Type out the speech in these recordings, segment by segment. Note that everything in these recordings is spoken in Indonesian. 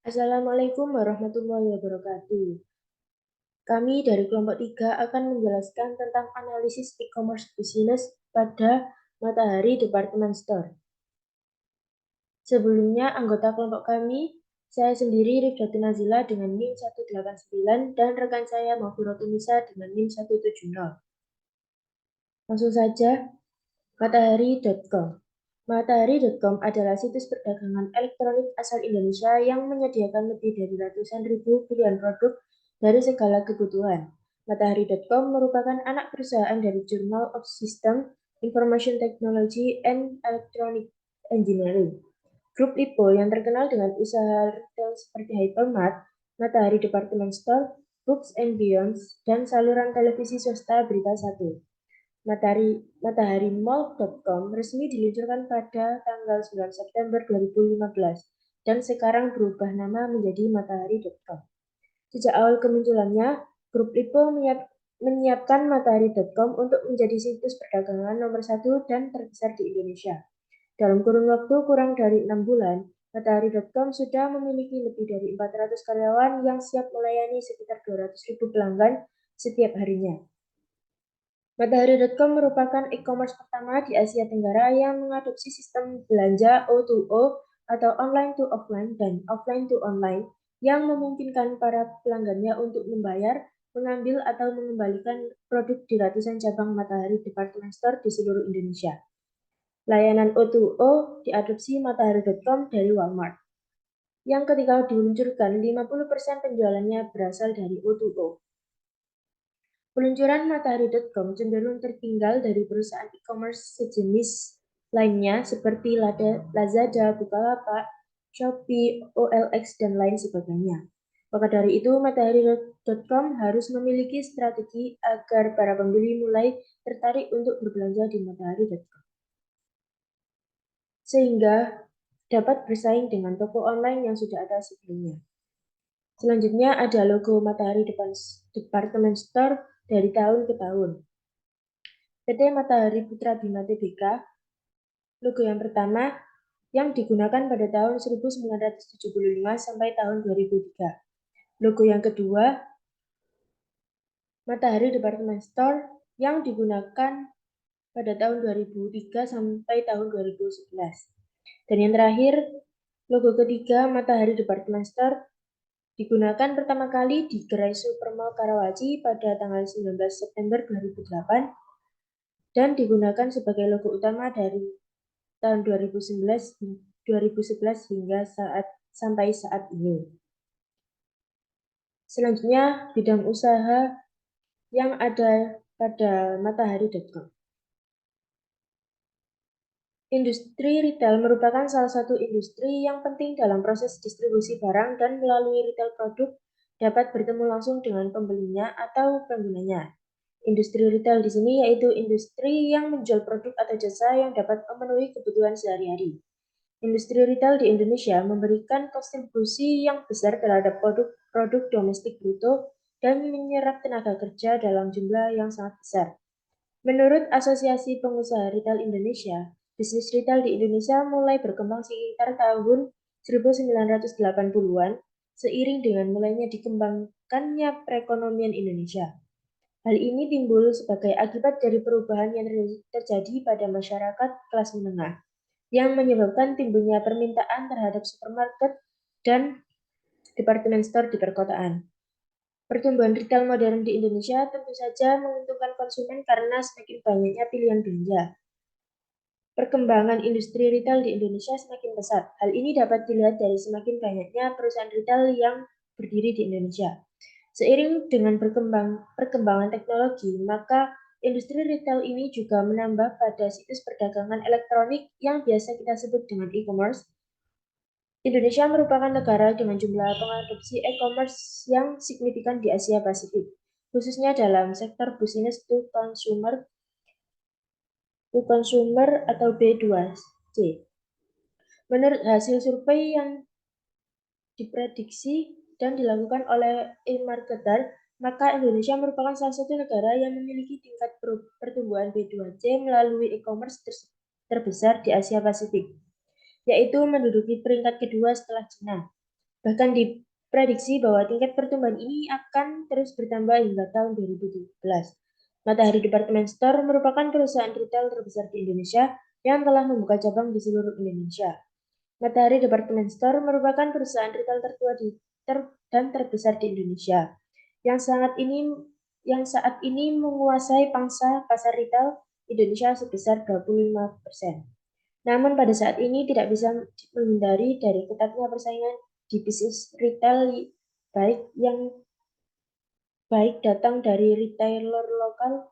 Assalamualaikum warahmatullahi wabarakatuh. Kami dari kelompok 3 akan menjelaskan tentang analisis e-commerce business pada Matahari Department Store. Sebelumnya, anggota kelompok kami, saya sendiri Rifdatun Nazila dengan NIM 189 dan rekan saya Mafirotunisa dengan NIM 170. Langsung saja, matahari.com. Matahari.com adalah situs perdagangan elektronik asal Indonesia yang menyediakan lebih dari ratusan ribu pilihan produk dari segala kebutuhan. Matahari.com merupakan anak perusahaan dari Journal of System, Information Technology, and Electronic Engineering. Grup Lipo yang terkenal dengan usaha retail seperti Hypermart, Matahari Department Store, Books and Beyond, dan saluran televisi swasta Berita 1. Mataharimall.com resmi diluncurkan pada tanggal 9 September 2015 dan sekarang berubah nama menjadi matahari.com. Sejak awal kemunculannya, Grup Lipo menyiapkan matahari.com untuk menjadi situs perdagangan nomor 1 dan terbesar di Indonesia. Dalam kurun waktu kurang dari 6 bulan, matahari.com sudah memiliki lebih dari 400 karyawan yang siap melayani sekitar 200.000 pelanggan setiap harinya. Matahari.com merupakan e-commerce pertama di Asia Tenggara yang mengadopsi sistem belanja O2O atau online to offline dan offline to online yang memungkinkan para pelanggannya untuk membayar, mengambil atau mengembalikan produk di ratusan cabang Matahari Department Store di seluruh Indonesia. Layanan O2O diadopsi Matahari.com dari Walmart, yang ketika diluncurkan 50% penjualannya berasal dari O2O. Peluncuran Matahari.com cenderung tertinggal dari perusahaan e-commerce sejenis lainnya seperti Lazada, Bukalapak, Shopee, OLX, dan lain sebagainya. Maka dari itu, Matahari.com harus memiliki strategi agar para pembeli mulai tertarik untuk berbelanja di Matahari.com, sehingga dapat bersaing dengan toko online yang sudah ada sebelumnya. Selanjutnya ada logo Matahari Department Store dari tahun ke tahun. PT Matahari Putra Bima Tbk, logo yang pertama yang digunakan pada tahun 1975 sampai tahun 2003. Logo yang kedua, Matahari Department Store yang digunakan pada tahun 2003 sampai tahun 2011. Dan yang terakhir, logo ketiga Matahari Department Store digunakan pertama kali di Gerai Supermall Karawaci pada tanggal 19 September 2008 dan digunakan sebagai logo utama dari tahun 2011 hingga sampai saat ini. Selanjutnya, bidang usaha yang ada pada matahari.com. Industri retail merupakan salah satu industri yang penting dalam proses distribusi barang dan melalui retail produk dapat bertemu langsung dengan pembelinya atau penggunanya. Industri retail di sini yaitu industri yang menjual produk atau jasa yang dapat memenuhi kebutuhan sehari-hari. Industri retail di Indonesia memberikan kontribusi yang besar terhadap produk domestik bruto dan menyerap tenaga kerja dalam jumlah yang sangat besar. Menurut Asosiasi Pengusaha Retail Indonesia, bisnis retail di Indonesia mulai berkembang sekitar tahun 1980-an seiring dengan mulainya dikembangkannya perekonomian Indonesia. Hal ini timbul sebagai akibat dari perubahan yang terjadi pada masyarakat kelas menengah, yang menyebabkan timbulnya permintaan terhadap supermarket dan departemen store di perkotaan. Pertumbuhan retail modern di Indonesia tentu saja menguntungkan konsumen karena semakin banyaknya pilihan belanja. Perkembangan industri retail di Indonesia semakin pesat. Hal ini dapat dilihat dari semakin banyaknya perusahaan retail yang berdiri di Indonesia. Seiring dengan perkembangan teknologi, maka industri retail ini juga menambah pada situs perdagangan elektronik yang biasa kita sebut dengan e-commerce. Indonesia merupakan negara dengan jumlah pengadopsi e-commerce yang signifikan di Asia Pasifik, khususnya dalam sektor business to consumer atau B2C. Menurut hasil survei yang diprediksi dan dilakukan oleh eMarketer, maka Indonesia merupakan salah satu negara yang memiliki tingkat pertumbuhan B2C melalui e-commerce terbesar di Asia Pasifik, yaitu menduduki peringkat kedua setelah China. Bahkan diprediksi bahwa tingkat pertumbuhan ini akan terus bertambah hingga tahun 2017. Matahari Department Store merupakan perusahaan retail terbesar di Indonesia yang telah membuka cabang di seluruh Indonesia. Matahari Department Store merupakan perusahaan retail tertua dan terbesar di Indonesia yang saat ini menguasai pangsa pasar retail Indonesia sebesar 25%. Namun pada saat ini tidak bisa menghindari dari ketatnya persaingan di bisnis retail baik datang dari retailer lokal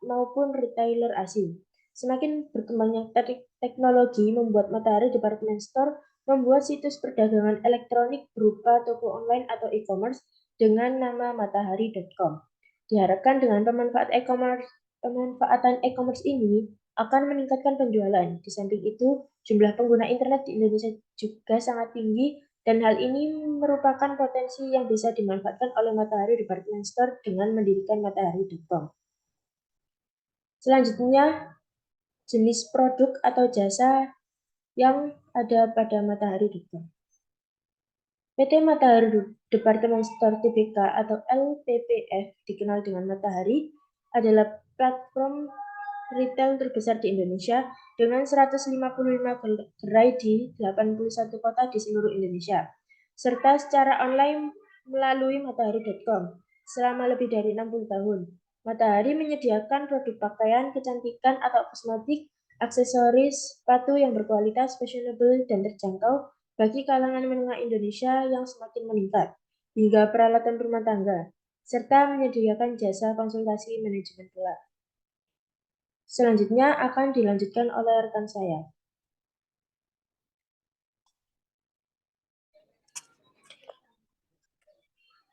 maupun retailer asing. Semakin berkembangnya teknologi membuat Matahari Department Store membuat situs perdagangan elektronik berupa toko online atau e-commerce dengan nama matahari.com. Diharapkan dengan pemanfaatan e-commerce ini akan meningkatkan penjualan. Di samping itu, jumlah pengguna internet di Indonesia juga sangat tinggi dan hal ini merupakan potensi yang bisa dimanfaatkan oleh Matahari Department Store dengan mendirikan matahari.com. Selanjutnya, jenis produk atau jasa yang ada pada matahari.com. PT Matahari Department Store Tbk atau LPPF dikenal dengan Matahari adalah platform retail terbesar di Indonesia dengan 155 gerai di 81 kota di seluruh Indonesia, serta secara online melalui matahari.com selama lebih dari 60 tahun. Matahari menyediakan produk pakaian, kecantikan atau kosmetik, aksesoris, sepatu yang berkualitas, fashionable, dan terjangkau bagi kalangan menengah Indonesia yang semakin meningkat, hingga peralatan rumah tangga, serta menyediakan jasa konsultasi manajemen pula. Selanjutnya akan dilanjutkan oleh rekan saya.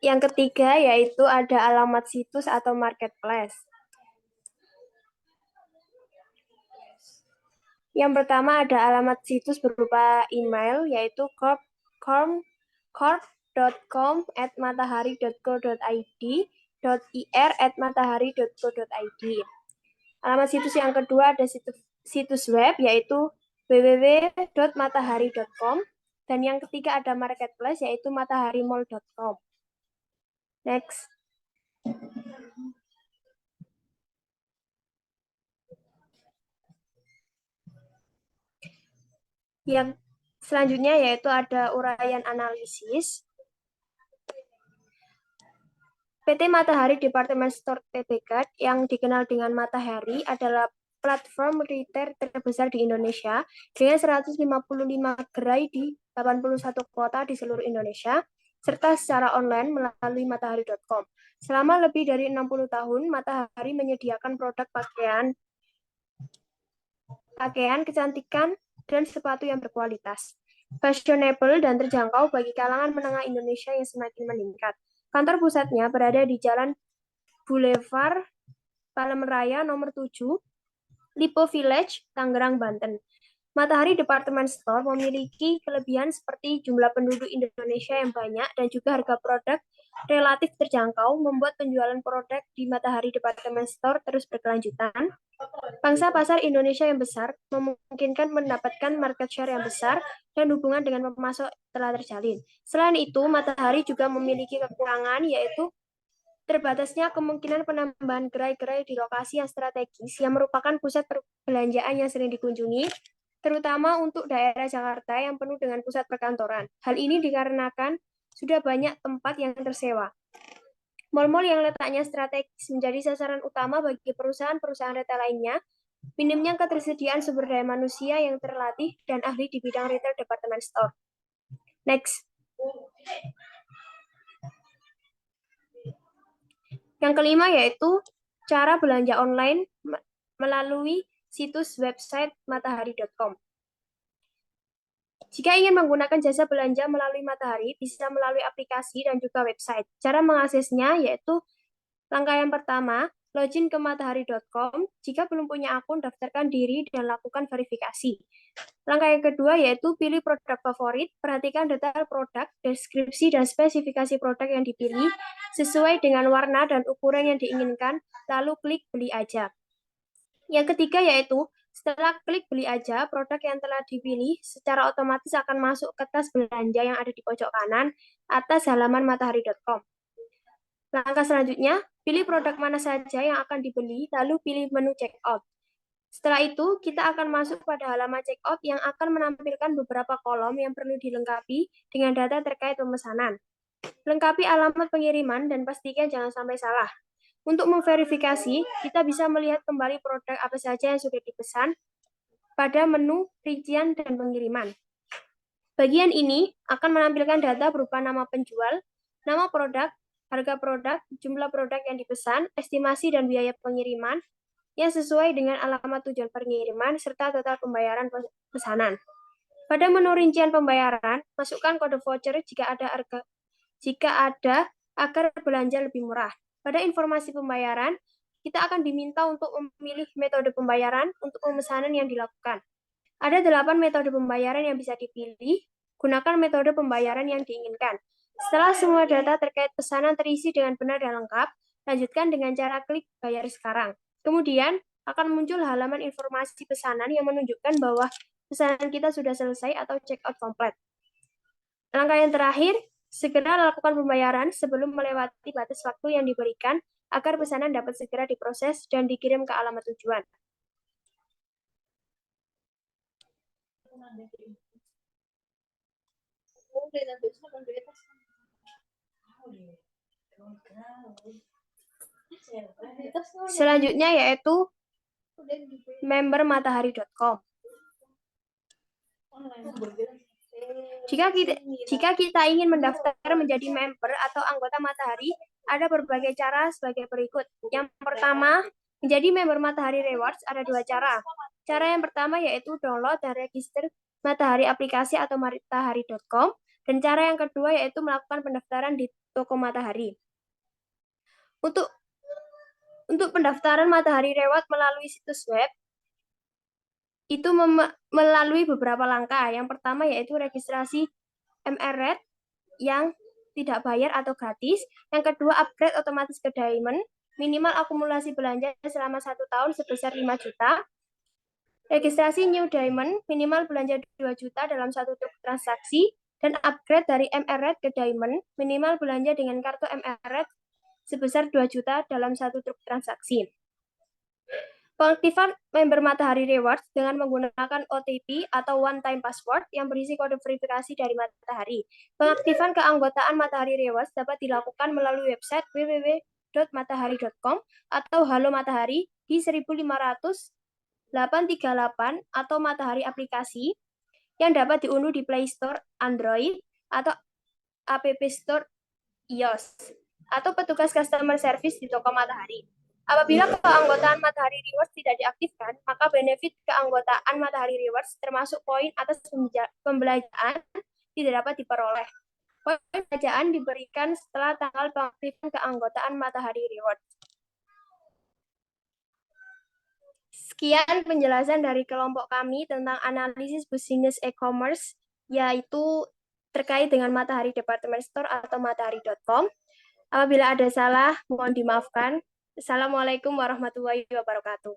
Yang ketiga yaitu ada alamat situs atau marketplace. Yang pertama ada alamat situs berupa email yaitu corp.com@matahari.co.id, .ir@matahari.co.id. Alamat situs yang kedua ada situs web yaitu www.matahari.com, dan yang ketiga ada marketplace yaitu mataharimall.com. Next. Yang selanjutnya yaitu ada uraian analisis. PT Matahari Department Store Tbk yang dikenal dengan Matahari adalah platform retail terbesar di Indonesia dengan 155 gerai di 81 kota di seluruh Indonesia, serta secara online melalui matahari.com. Selama lebih dari 60 tahun, Matahari menyediakan produk pakaian, kecantikan, dan sepatu yang berkualitas, fashionable, dan terjangkau bagi kalangan menengah Indonesia yang semakin meningkat. Kantor pusatnya berada di Jalan Boulevard Palem Raya nomor 7, Lipo Village, Tangerang, Banten. Matahari Department Store memiliki kelebihan seperti jumlah penduduk Indonesia yang banyak dan juga harga produk relatif terjangkau, membuat penjualan produk di Matahari Department Store terus berkelanjutan. Pangsa pasar Indonesia yang besar memungkinkan mendapatkan market share yang besar dan hubungan dengan pemasok telah terjalin. Selain itu, Matahari juga memiliki kekurangan, yaitu terbatasnya kemungkinan penambahan gerai-gerai di lokasi yang strategis yang merupakan pusat perbelanjaan yang sering dikunjungi, terutama untuk daerah Jakarta yang penuh dengan pusat perkantoran. Hal ini dikarenakan sudah banyak tempat yang tersewa. Mal-mal yang letaknya strategis menjadi sasaran utama bagi perusahaan-perusahaan retail lainnya. Minimnya ketersediaan sumber daya manusia yang terlatih dan ahli di bidang retail department store. Next. Yang kelima yaitu cara belanja online melalui situs website matahari.com. Jika ingin menggunakan jasa belanja melalui Matahari, bisa melalui aplikasi dan juga website. Cara mengaksesnya yaitu langkah yang pertama, login ke matahari.com. Jika belum punya akun, daftarkan diri dan lakukan verifikasi. Langkah yang kedua yaitu pilih produk favorit, perhatikan detail produk, deskripsi, dan spesifikasi produk yang dipilih sesuai dengan warna dan ukuran yang diinginkan, lalu klik beli aja. Yang ketiga yaitu Setelah klik beli aja, produk yang telah dipilih secara otomatis akan masuk ke tas belanja yang ada di pojok kanan atas halaman matahari.com. Langkah selanjutnya, pilih produk mana saja yang akan dibeli, lalu pilih menu checkout. Setelah itu, kita akan masuk pada halaman checkout yang akan menampilkan beberapa kolom yang perlu dilengkapi dengan data terkait pemesanan. Lengkapi alamat pengiriman dan pastikan jangan sampai salah. Untuk memverifikasi, kita bisa melihat kembali produk apa saja yang sudah dipesan pada menu rincian dan pengiriman. Bagian ini akan menampilkan data berupa nama penjual, nama produk, harga produk, jumlah produk yang dipesan, estimasi dan biaya pengiriman yang sesuai dengan alamat tujuan pengiriman, serta total pembayaran pesanan. Pada menu rincian pembayaran, masukkan kode voucher jika ada agar belanja lebih murah. Pada informasi pembayaran, kita akan diminta untuk memilih metode pembayaran untuk pemesanan yang dilakukan. Ada 8 metode pembayaran yang bisa dipilih. Gunakan metode pembayaran yang diinginkan. Setelah semua data terkait pesanan terisi dengan benar dan lengkap, lanjutkan dengan cara klik bayar sekarang. Kemudian, akan muncul halaman informasi pesanan yang menunjukkan bahwa pesanan kita sudah selesai atau check out komplit. Langkah yang terakhir, segera lakukan pembayaran sebelum melewati batas waktu yang diberikan agar pesanan dapat segera diproses dan dikirim ke alamat tujuan. Selanjutnya yaitu member matahari.com. Jika kita ingin mendaftar menjadi member atau anggota Matahari, ada berbagai cara sebagai berikut. Yang pertama, menjadi member Matahari Rewards ada 2 cara. Cara yang pertama yaitu download dan register Matahari aplikasi atau matahari.com, dan cara yang kedua yaitu melakukan pendaftaran di toko Matahari. Untuk pendaftaran Matahari Reward melalui situs web, itu melalui beberapa langkah. Yang pertama yaitu registrasi MRED yang tidak bayar atau gratis. Yang kedua, upgrade otomatis ke Diamond, minimal akumulasi belanja selama 1 tahun sebesar 5 juta. Registrasi New Diamond, minimal belanja 2 juta dalam 1 truk transaksi. Dan upgrade dari MRED ke Diamond, minimal belanja dengan kartu MRED sebesar 2 juta dalam 1 truk transaksi. Pengaktifan member Matahari Rewards dengan menggunakan OTP atau one-time password yang berisi kode verifikasi dari Matahari. Pengaktifan keanggotaan Matahari Rewards dapat dilakukan melalui website www.matahari.com atau Halo Matahari di 1500838 atau Matahari aplikasi yang dapat diunduh di Play Store Android atau App Store iOS atau petugas customer service di toko Matahari. Apabila keanggotaan Matahari Rewards tidak diaktifkan, maka benefit keanggotaan Matahari Rewards termasuk poin atas pembelanjaan tidak dapat diperoleh. Poin pembelanjaan diberikan setelah tanggal pengaktifan keanggotaan Matahari Rewards. Sekian penjelasan dari kelompok kami tentang analisis bisnis e-commerce, yaitu terkait dengan Matahari Department Store atau matahari.com. Apabila ada salah, mohon dimaafkan. Assalamualaikum warahmatullahi wabarakatuh.